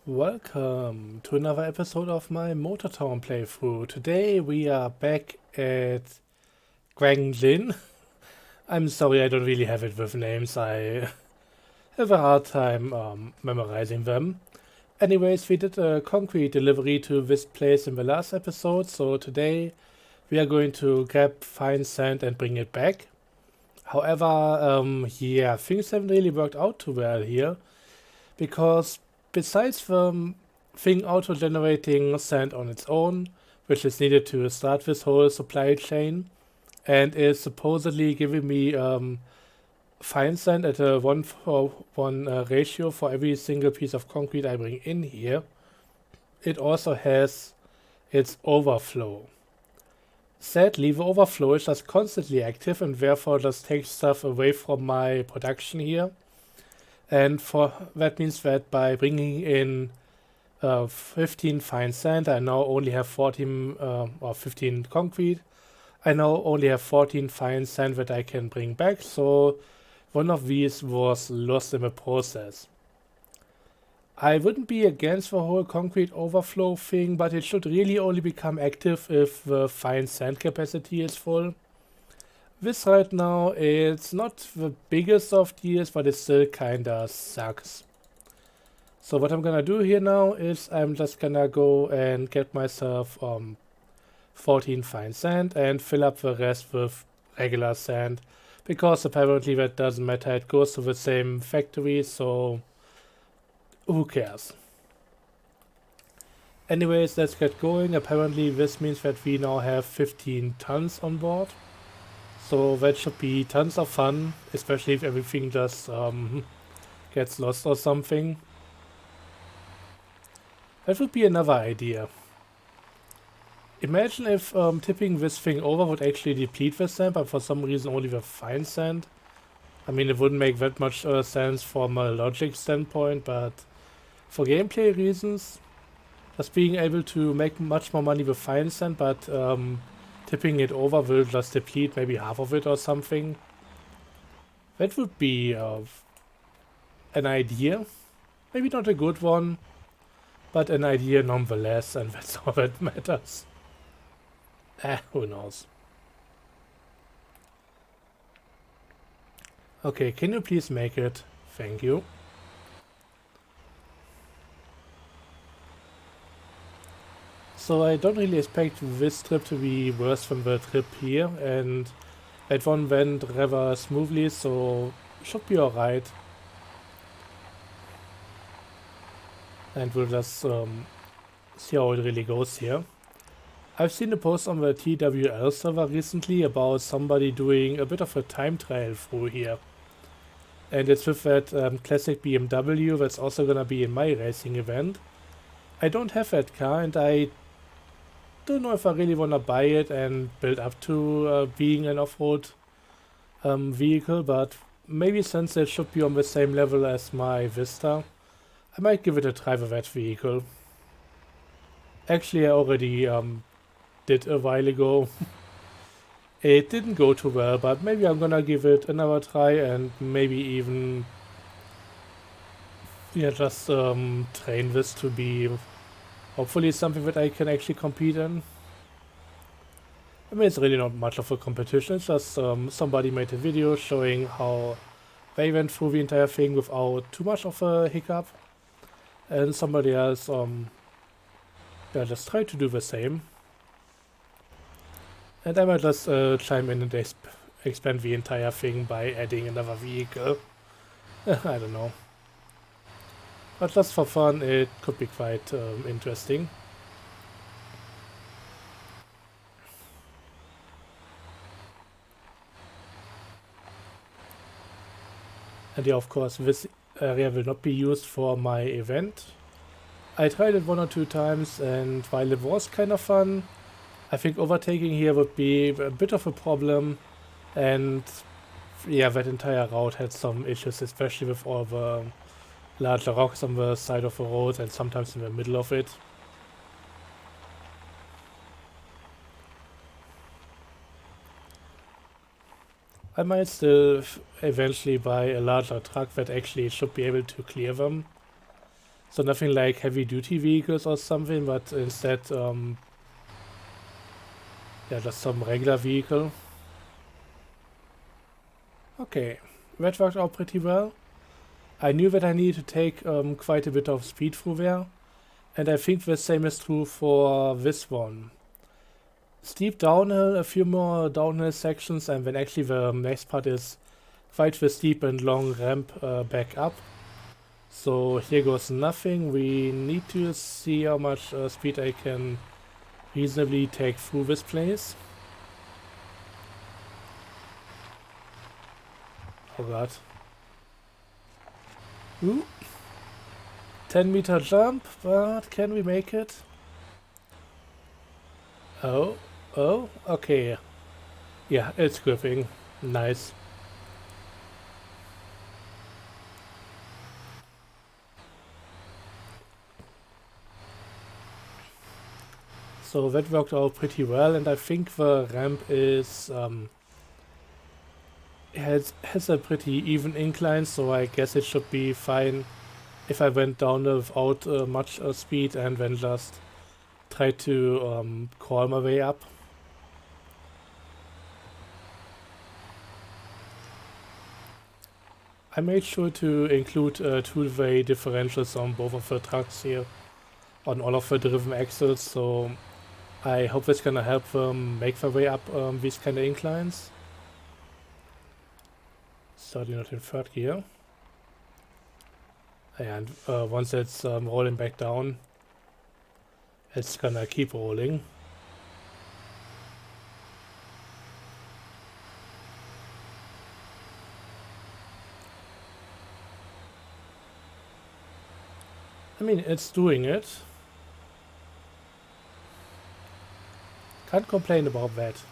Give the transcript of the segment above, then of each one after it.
Welcome to another episode of my Motortown playthrough. Today we are back at Guanglin. I'm sorry I don't really have it with names. I have a hard time memorizing them. Anyways, we did a concrete delivery to this place in the last episode, so today we are going to grab fine sand and bring it back. However, yeah, things haven't really worked out too well here because besides the thing auto-generating sand on its own, which is needed to start this whole supply chain, and is supposedly giving me fine sand at a 1:1 ratio for every single piece of concrete I bring in here, it also has its overflow. Sadly, the overflow is just constantly active and therefore just takes stuff away from my production here. And for that means that by bringing in 15 fine sand, I now only have 14 or 15 concrete. I now only have 14 fine sand that I can bring back, so one of these was lost in the process. I wouldn't be against the whole concrete overflow thing, but it should really only become active if the fine sand capacity is full. This right now, it's not the biggest of deals, but it still kinda sucks. So what I'm gonna do here now is I'm just gonna go and get myself 14 fine sand and fill up the rest with regular sand, because apparently that doesn't matter, it goes to the same factory, so who cares. Anyways, let's get going. Apparently this means that we now have 15 tons on board. So that should be tons of fun, especially if everything just gets lost or something. That would be another idea. Imagine if tipping this thing over would actually deplete the sand, but for some reason only the fine sand. I mean, it wouldn't make that much sense from a logic standpoint, but for gameplay reasons, just being able to make much more money with fine sand, but tipping it over will just deplete maybe half of it or something. That would be an idea. Maybe not a good one, but an idea nonetheless, and that's all that matters. Who knows. Okay, can you please make it? Thank you. So I don't really expect this trip to be worse than the trip here, and that one went rather smoothly, so should be alright. And we'll just see how it really goes here. I've seen a post on the TWL server recently about somebody doing a bit of a time trial through here. And it's with that classic BMW that's also gonna be in my racing event. I don't have that car, and I don't know if I really want to buy it and build up to being an off-road vehicle, but maybe since it should be on the same level as my Vista, I might give it a try with that vehicle. Actually, I already did a while ago. It didn't go too well, but maybe I'm gonna give it another try and maybe even just train this to be hopefully something that I can actually compete in. I mean, it's really not much of a competition, it's just somebody made a video showing how they went through the entire thing without too much of a hiccup. And somebody else just tried to do the same. And I might just chime in and expand the entire thing by adding another vehicle. I don't know. But just for fun, it could be quite interesting. And yeah, of course, this area will not be used for my event. I tried it 1 or 2 times, and while it was kind of fun, I think overtaking here would be a bit of a problem. And yeah, that entire route had some issues, especially with all the larger rocks on the side of the road and sometimes in the middle of it. I might still eventually buy a larger truck that actually should be able to clear them. So nothing like heavy duty vehicles or something, but instead, yeah, just some regular vehicle. Okay, that worked out pretty well. I knew that I needed to take quite a bit of speed through there, and I think the same is true for this one. Steep downhill, a few more downhill sections, and then actually the next part is quite the steep and long ramp back up. So here goes nothing. We need to see how much speed I can reasonably take through this place. Oh god. Ooh. 10-meter jump, but can we make it? Oh, okay. Yeah, it's gripping. Nice. So that worked out pretty well, and I think the ramp is has a pretty even incline, so I guess it should be fine if I went down without much speed and then just try to crawl my way up. I made sure to include two-way differentials on both of the trucks here, on all of the driven axles, so I hope it's gonna help them make their way up these kind of inclines. Starting out in third gear. And once it's rolling back down, it's gonna keep rolling. I mean, it's doing it. Can't complain about that.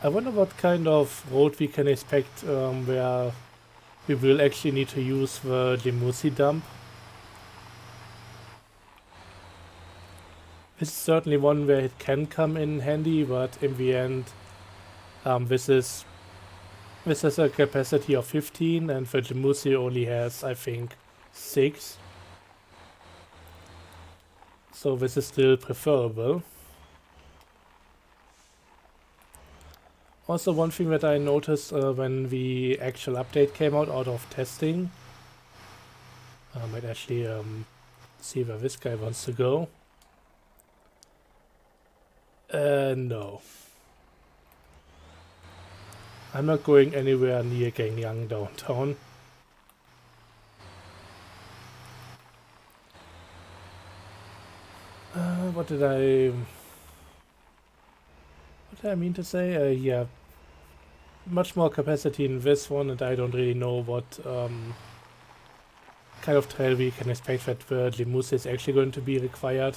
I wonder what kind of road we can expect where we will actually need to use the Limousin dump. This is certainly one where it can come in handy, but in the end, this has a capacity of 15, and the Limousin only has, I think, 6. So this is still preferable. Also, one thing that I noticed when the actual update came out of testing, I might actually see where this guy wants to go. No. I'm not going anywhere near Gangyang downtown. What did I mean to say? Yeah, much more capacity in this one, and I don't really know what kind of trail we can expect that the Limousin is actually going to be required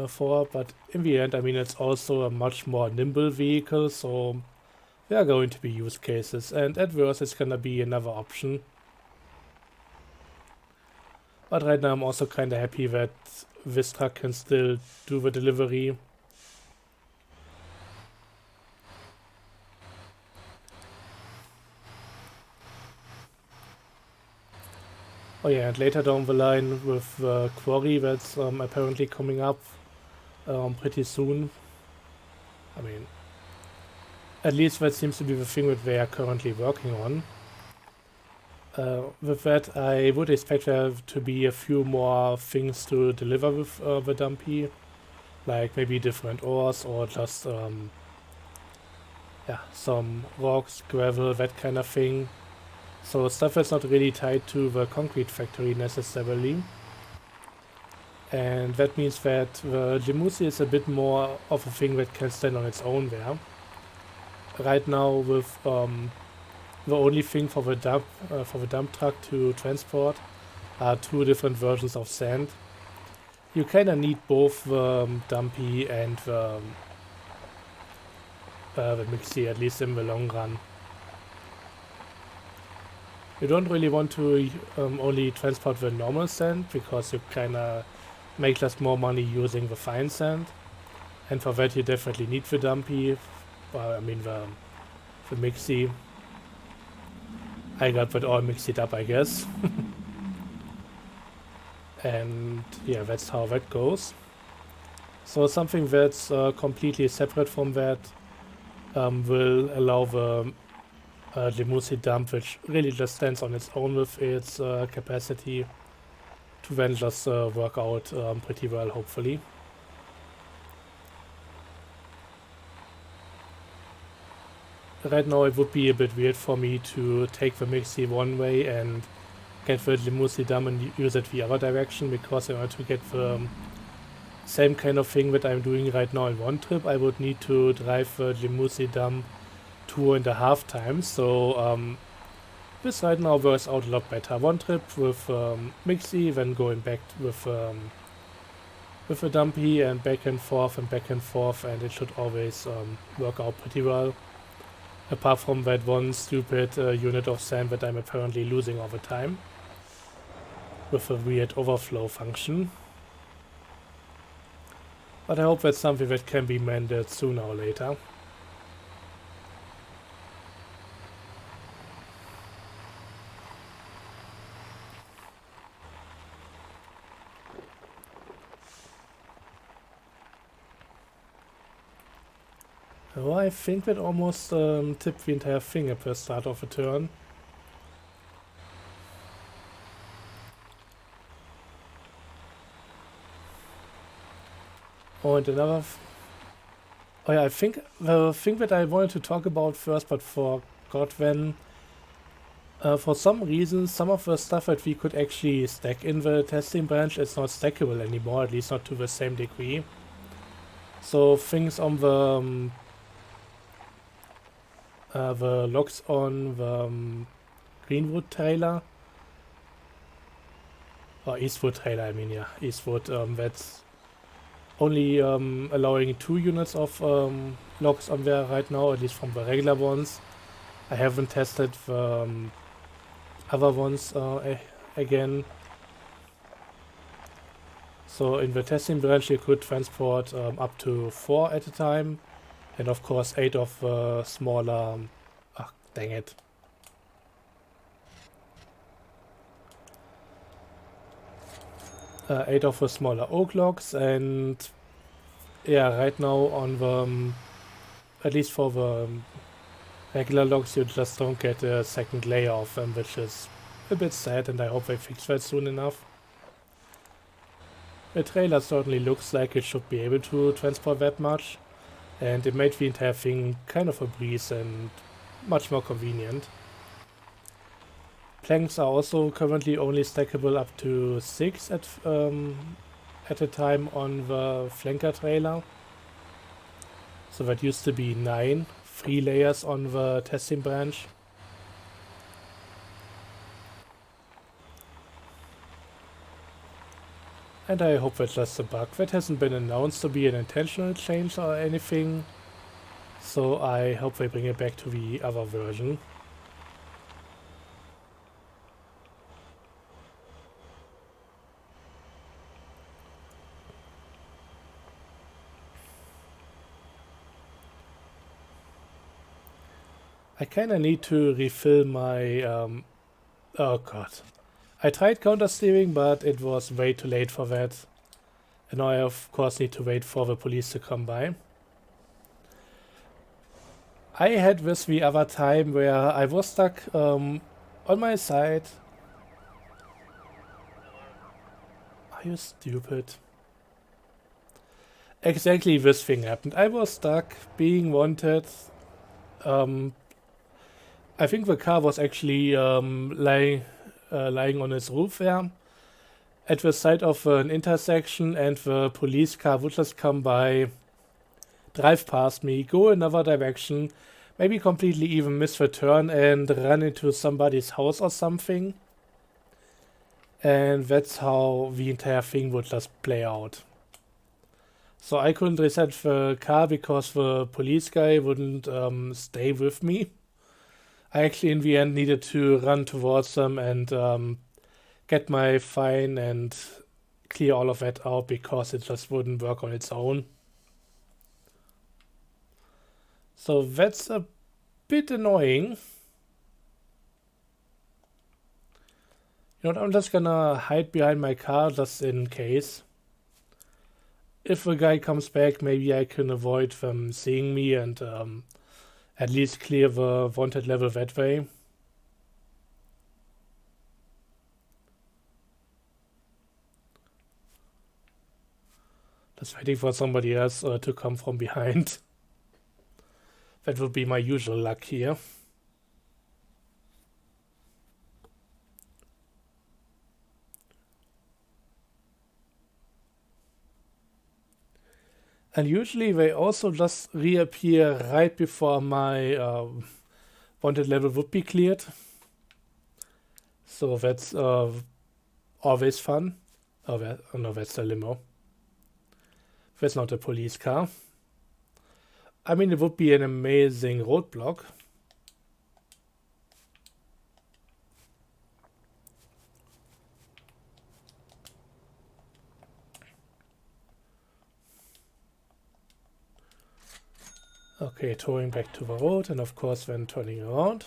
for. But in the end, I mean, it's also a much more nimble vehicle, so there are going to be use cases, and at worst it's gonna be another option. But right now I'm also kind of happy that this truck can still do the delivery. Oh yeah, and later down the line with the quarry that's apparently coming up pretty soon. I mean, at least that seems to be the thing that they are currently working on. With that, I would expect there to be a few more things to deliver with the dumpy, like maybe different ores or just yeah, some rocks, gravel, that kind of thing. So stuff that's not really tied to the concrete factory necessarily. And that means that the Limousin is a bit more of a thing that can stand on its own there. Right now, with the only thing for the dump truck to transport are 2 different versions of sand. You kind of need both the dumpy and the mixie, at least in the long run. You don't really want to only transport the normal sand, because you kind of make less more money using the fine sand. And for that you definitely need the dumpy, I mean the mixie. I got that all mixed up, I guess. And yeah, that's how that goes. So something that's completely separate from that will allow the Limusi dump, which really just stands on its own with its capacity, to then just work out pretty well, hopefully. Right now it would be a bit weird for me to take the Mixie one way and get the Limusi dump and use it the other direction, because in order to get the same kind of thing that I'm doing right now in one trip, I would need to drive the Limusi dump 2.5 times. So this right now works out a lot better. One trip with Mixie, then going back with a dumpy and back and forth, and it should always work out pretty well. Apart from that one stupid unit of sand that I'm apparently losing all the time with a weird overflow function. But I hope that's something that can be mended sooner or later. Oh, I think that almost tipped the entire thing at the start of the turn. Oh, and another... Oh yeah, I think the thing that I wanted to talk about first, but forgot when... for some reason, some of the stuff that we could actually stack in the testing branch is not stackable anymore, at least not to the same degree. So things on the logs on the Greenwood trailer, or Eastwood trailer, I mean, yeah, Eastwood, that's only allowing 2 units of logs on there right now, at least from the regular ones. I haven't tested the other ones again. So in the testing branch you could transport up to 4 at a time, and of course 8 of the smaller... ah, dang it. Eight of the smaller oak logs, and yeah, right now on the... at least for the regular logs you just don't get a second layer of them, which is a bit sad, and I hope they fix that soon enough. The trailer certainly looks like it should be able to transport that much, and it made the entire thing kind of a breeze and much more convenient. Planks are also currently only stackable up to 6 at a time on the flanker trailer. So that used to be 9, 3 layers on the testing branch. And I hope that's just a bug. That hasn't been announced to be an intentional change or anything. So I hope they bring it back to the other version. I kinda need to refill my... oh god. I tried counter steering, but it was way too late for that. And now I of course need to wait for the police to come by. I had this the other time where I was stuck on my side. Are you stupid? Exactly this thing happened. I was stuck, being wanted. I think the car was actually lying on its roof there at the side of an intersection, and the police car would just come by, drive past me, go another direction, maybe completely even miss the turn and run into somebody's house or something. And that's how the entire thing would just play out. So I couldn't reset the car because the police guy wouldn't stay with me. I actually in the end needed to run towards them and get my fine and clear all of that out because it just wouldn't work on its own. So that's a bit annoying. You know what, I'm just gonna hide behind my car just in case. If a guy comes back, maybe I can avoid them seeing me and at least clear the wanted level that way. Just waiting for somebody else to come from behind. That would be my usual luck here. And usually they also just reappear right before my wanted level would be cleared. So that's always fun. Oh, no, that's the limo. That's not a police car. I mean, it would be an amazing roadblock. Okay, towing back to the road, and of course then turning around.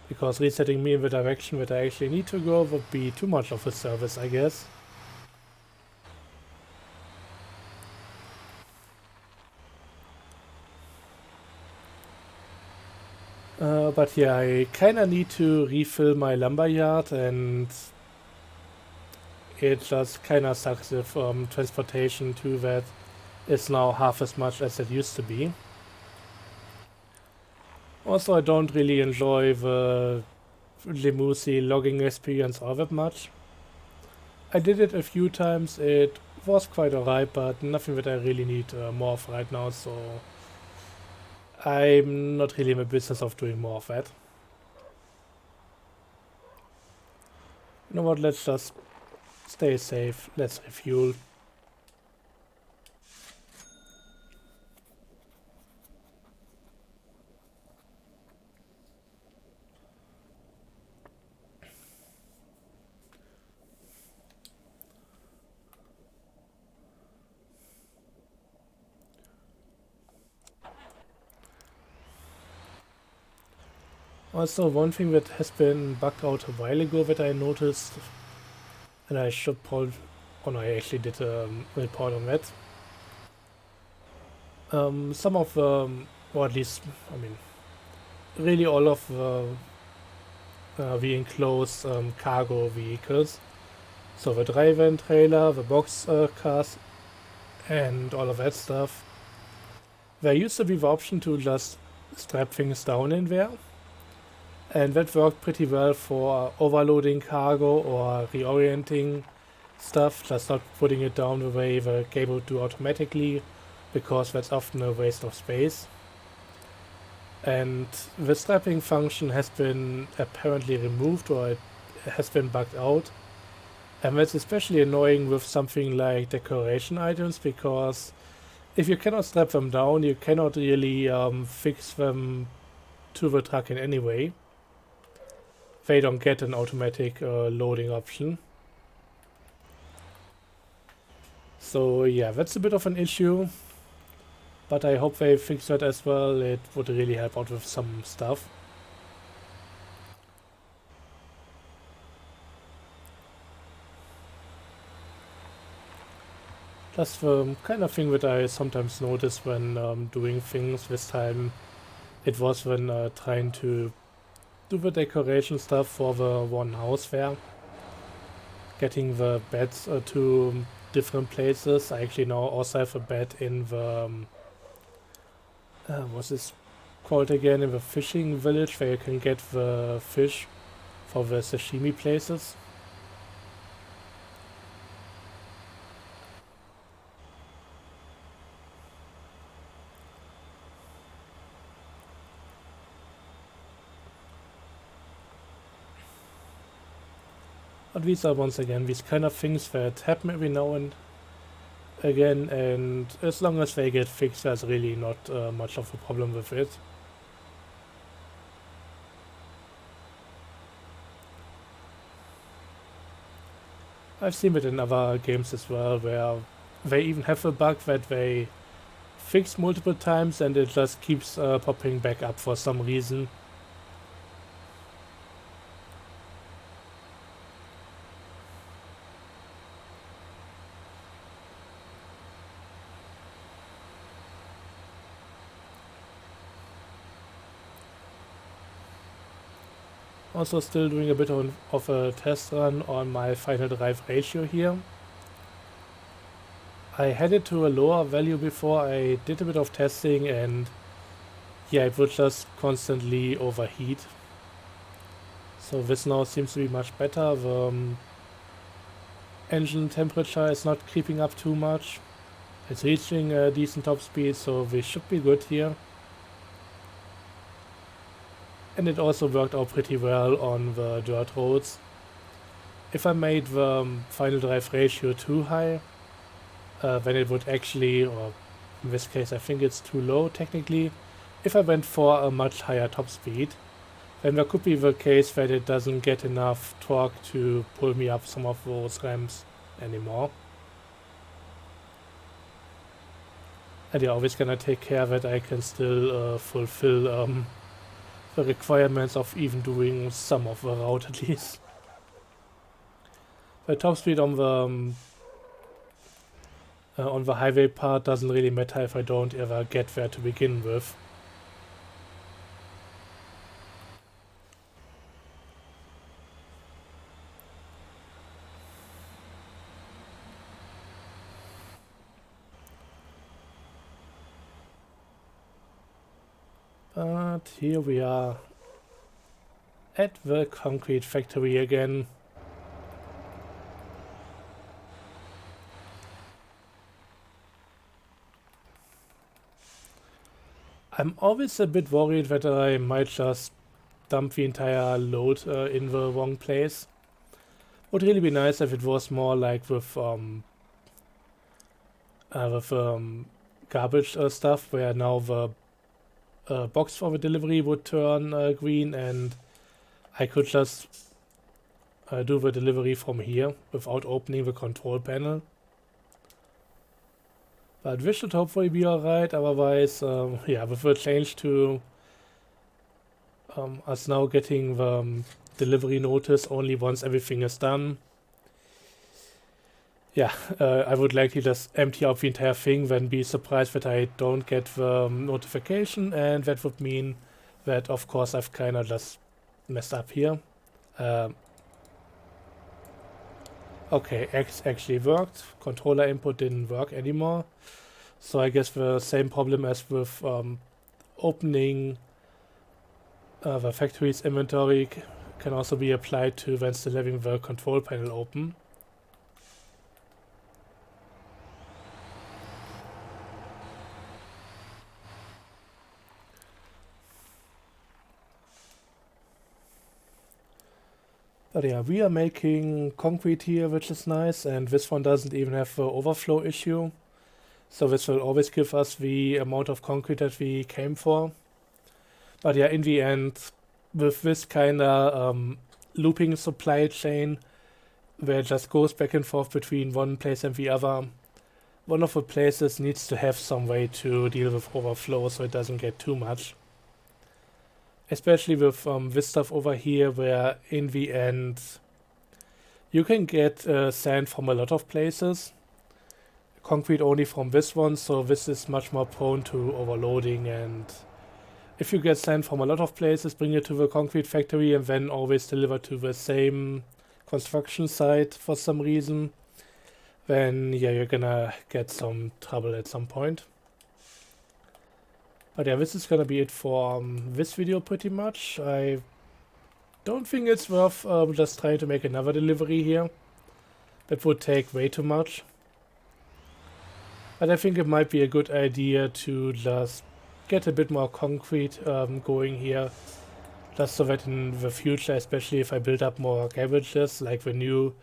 Because resetting me in the direction that I actually need to go would be too much of a service, I guess. But yeah, I kinda need to refill my lumberyard, and it just kinda sucks if transportation to that is now half as much as it used to be. Also, I don't really enjoy the Limousin logging experience all that much. I did it a few times, it was quite alright, but nothing that I really need more of right now, so I'm not really in the business of doing more of that. You know what, let's just stay safe, let's refuel. Also, one thing that has been bugged out a while ago that I noticed, and I should probably, oh no, I actually did a report on that. Some of or at least, I mean, really all of the enclosed cargo vehicles, so the driver and trailer, the box cars, and all of that stuff. There used to be the option to just strap things down in there. And that worked pretty well for overloading cargo or reorienting stuff, just not putting it down the way the cable would do automatically, because that's often a waste of space. And the strapping function has been apparently removed, or it has been bugged out. And that's especially annoying with something like decoration items, because if you cannot strap them down, you cannot really fix them to the truck in any way. They don't get an automatic loading option. So yeah, that's a bit of an issue, but I hope they fix that as well. It would really help out with some stuff. That's the kind of thing that I sometimes notice when doing things. This time it was when trying to do the decoration stuff for the one house fair. Getting the beds to different places. I actually now also have a bed in the what's this called again? In the fishing village, where you can get the fish for the sashimi places. But these are once again these kind of things that happen every now and again, and as long as they get fixed, there's really not much of a problem with it. I've seen it in other games as well, where they even have a bug that they fix multiple times and it just keeps popping back up for some reason. Also still doing a bit of a test run on my final drive ratio here. I had it to a lower value before I did a bit of testing, and yeah, it would just constantly overheat. So this now seems to be much better. The engine temperature is not creeping up too much. It's reaching a decent top speed, so we should be good here. And it also worked out pretty well on the dirt roads. If I made the final drive ratio too high, then it would actually, or in this case I think it's too low technically, if I went for a much higher top speed, then there could be the case that it doesn't get enough torque to pull me up some of those ramps anymore. And you're always gonna take care that I can still fulfill the requirements of even doing some of the route at least. The top speed on the highway part doesn't really matter if I don't ever get there to begin with. But here we are at the concrete factory again. I'm always a bit worried that I might just dump the entire load in the wrong place. Would really be nice if it was more like with garbage stuff, where now the box for the delivery would turn green and I could just do the delivery from here without opening the control panel. But this should hopefully be alright, otherwise, yeah, with the change to us now getting the delivery notice only once everything is done. Yeah, I would likely just empty out the entire thing, then be surprised that I don't get the notification, and that would mean that, of course, I've kind of just messed up here. Okay, X actually worked. Controller input didn't work anymore. So I guess the same problem as with opening the factory's inventory can also be applied to when still having the control panel open. But yeah, we are making concrete here, which is nice, and this one doesn't even have the overflow issue. So this will always give us the amount of concrete that we came for. But yeah, in the end, with this kind of looping supply chain, where it just goes back and forth between one place and the other, one of the places needs to have some way to deal with overflow so it doesn't get too much. Especially with this stuff over here, where in the end you can get sand from a lot of places. Concrete only from this one, so this is much more prone to overloading, and if you get sand from a lot of places, bring it to the concrete factory and then always deliver to the same construction site for some reason, then yeah, you're gonna get some trouble at some point. But yeah, this is gonna be it for this video pretty much. I don't think it's worth just trying to make another delivery here. That would take way too much. But I think it might be a good idea to just get a bit more concrete going here. Just so that in the future, especially if I build up more garages, like the new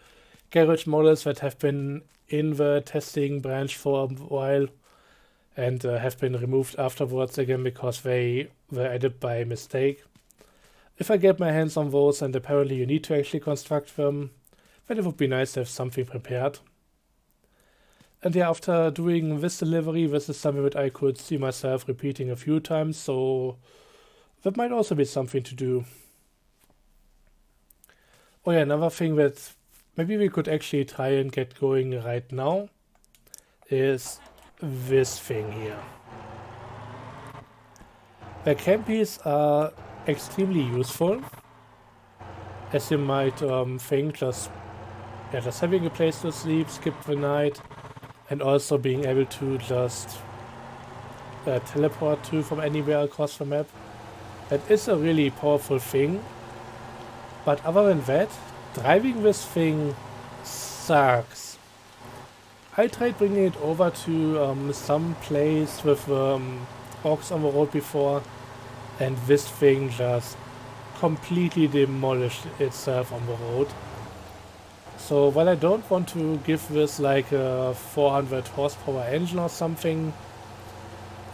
garage models that have been in the testing branch for a while, and have been removed afterwards again because they were added by mistake. If I get my hands on those, and apparently you need to actually construct them, then it would be nice to have something prepared. And yeah, after doing this delivery, this is something that I could see myself repeating a few times, so that might also be something to do. Oh yeah, another thing that maybe we could actually try and get going right now is this thing here. The campies are extremely useful. as you might think, just having a place to sleep, skip the night, and also being able to just teleport to from anywhere across the map. That is a really powerful thing. But other than that, driving this thing sucks. I tried bringing it over to some place with orcs on the road before, and this thing just completely demolished itself on the road. So while I don't want to give this like a 400 horsepower engine or something,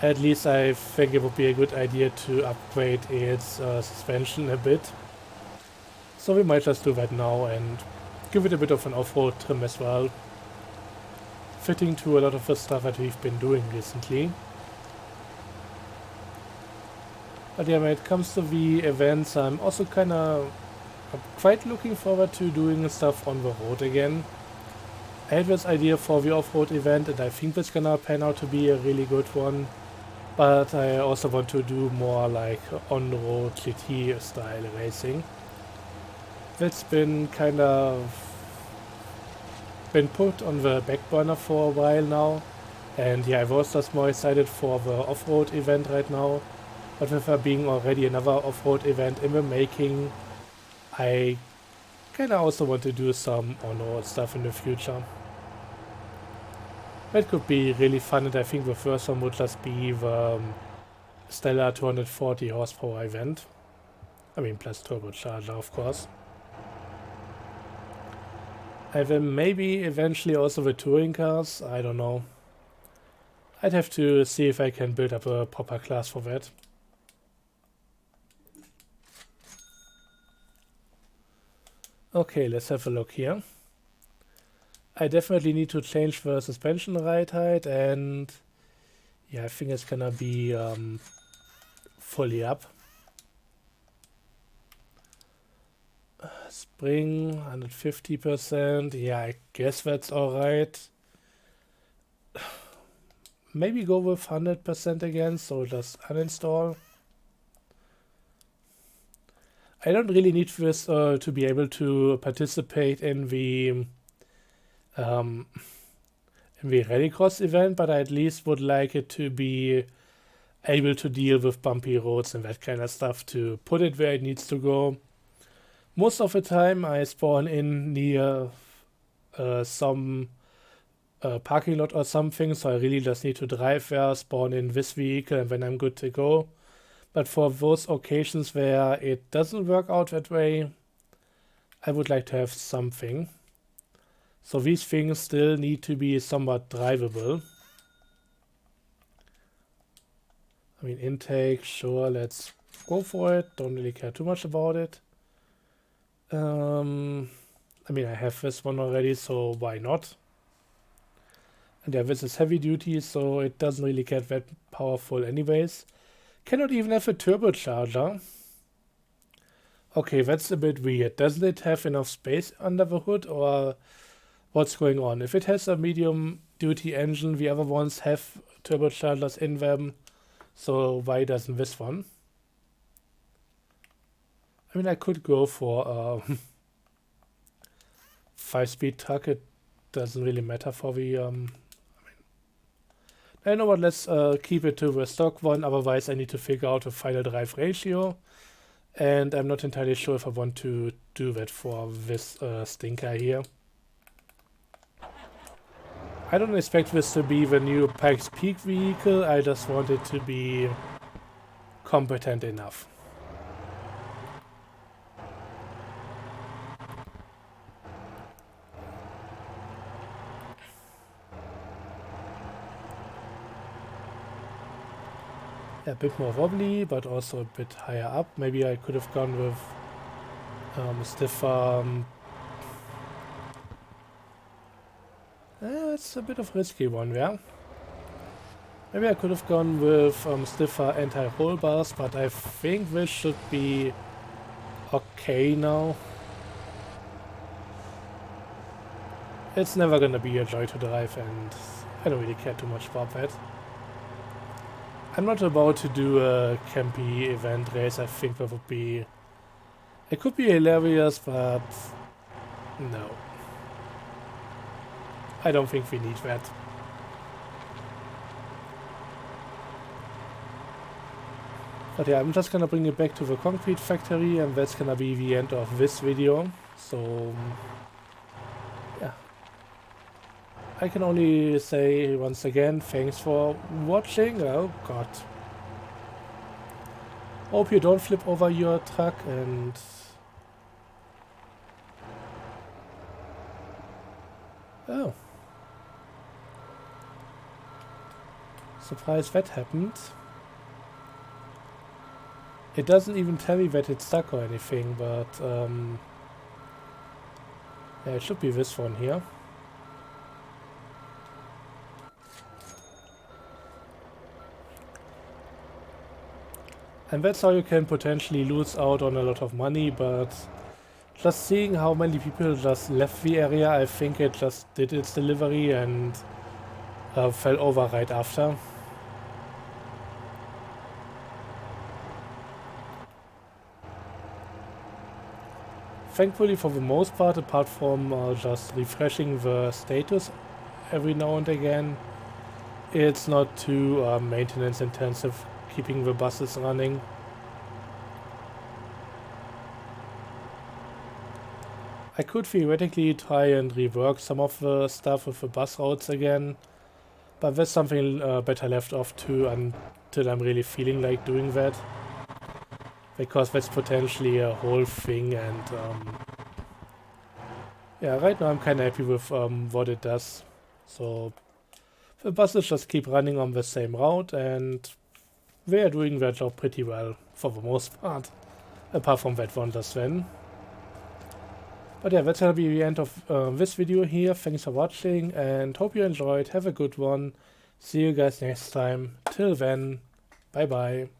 at least I think it would be a good idea to upgrade its suspension a bit. So we might just do that now and give it a bit of an off-road trim as well, fitting to a lot of the stuff that we've been doing recently. But yeah, when it comes to the events, I'm also quite looking forward to doing stuff on the road again. I had this idea for the off-road event and I think it's gonna pan out to be a really good one. But I also want to do more like on-road GT style racing. That's been been put on the back burner for a while now. And yeah, I was just more excited for the off-road event right now. But with there being already another off-road event in the making, I kinda also want to do some on-road stuff in the future. That could be really fun, and I think the first one would just be the Stellar 240 horsepower event. I mean, plus turbocharger, of course. And then maybe eventually also the touring cars, I don't know. I'd have to see if I can build up a proper class for that. Okay, let's have a look here. I definitely need to change the suspension ride height, and yeah, I think it's gonna be fully up. Spring 150%. Yeah, I guess that's alright. Maybe go with 100% again, so just uninstall. I don't really need this to be able to participate in the Rallycross event, but I at least would like it to be able to deal with bumpy roads and that kind of stuff, to put it where it needs to go. Most of the time I spawn in near some parking lot or something, so I really just need to drive there, spawn in this vehicle, and then I'm good to go. But for those occasions where it doesn't work out that way, I would like to have something. So these things still need to be somewhat drivable. I mean, intake, sure, let's go for it. Don't really care too much about it. I mean, I have this one already, so why not? And yeah, this is heavy duty, so it doesn't really get that powerful anyways. Cannot even have a turbocharger. Okay, that's a bit weird. Doesn't it have enough space under the hood, or what's going on? If it has a medium duty engine, the other ones have turbochargers in them, so why doesn't this one? I mean, I could go for a 5-speed truck. It doesn't really matter for the you know what, let's keep it to the stock one, otherwise I need to figure out a final drive ratio, and I'm not entirely sure if I want to do that for this stinker here. I don't expect this to be the new Pikes Peak vehicle, I just want it to be competent enough. A bit more wobbly, but also a bit higher up. Maybe I could have gone with stiffer. It's a bit of a risky one, yeah. Maybe I could have gone with stiffer anti-roll bars, but I think this should be okay now. It's never gonna be a joy to drive, and I don't really care too much about that. I'm not about to do a campy event race. I think that would be It could be hilarious, but no. I don't think we need that. But yeah, I'm just gonna bring it back to the concrete factory, and that's gonna be the end of this video. So yeah, I can only say once again, thanks for watching. Oh god. Hope you don't flip over your truck, and oh. Surprised that happened. It doesn't even tell me that it's stuck or anything, but yeah, it should be this one here. And that's how you can potentially lose out on a lot of money, but just seeing how many people just left the area, I think it just did its delivery and fell over right after. Thankfully, for the most part, apart from just refreshing the status every now and again, it's not too maintenance intensive keeping the buses running. I could theoretically try and rework some of the stuff with the bus routes again, but that's something better left off to until I'm really feeling like doing that. Because that's potentially a whole thing, and yeah, right now I'm kind of happy with what it does. So the buses just keep running on the same route, and they are doing their job pretty well for the most part, apart from that one just then. But yeah, that's gonna be the end of this video here. Thanks for watching, and hope you enjoyed. Have a good one. See you guys next time. Till then, bye bye.